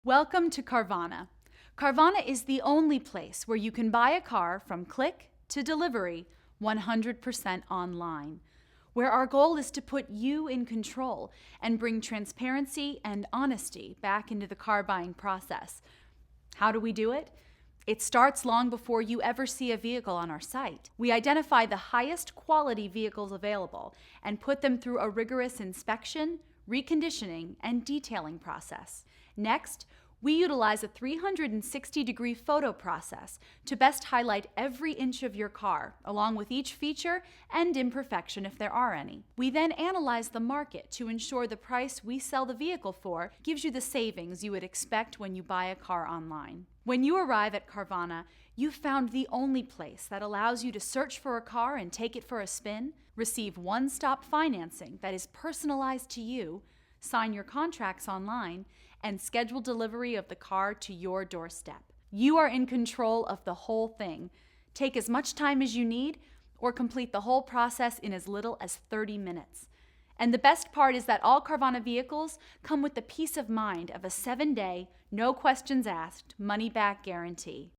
Welcome to Carvana. Carvana is the only place where you can buy a car from click to delivery 100% online, where our goal is to put you in control and bring transparency and honesty back into the car buying process. How do we do it? It starts long before you ever see a vehicle on our site. We identify the highest quality vehicles available and put them through a rigorous inspection, reconditioning, and detailing process. Next, we utilize a 360-degree photo process to best highlight every inch of your car, along with each feature and imperfection if there are any. We then analyze the market to ensure the price we sell the vehicle for gives you the savings you would expect when you buy a car online. When you arrive at Carvana, you've found the only place that allows you to search for a car and take it for a spin, receive one-stop financing that is personalized to you, sign your contracts online, and schedule delivery of the car to your doorstep. You are in control of the whole thing. Take as much time as you need or complete the whole process in as little as 30 minutes. And the best part is that all Carvana vehicles come with the peace of mind of a 7-day, no questions asked, money-back guarantee.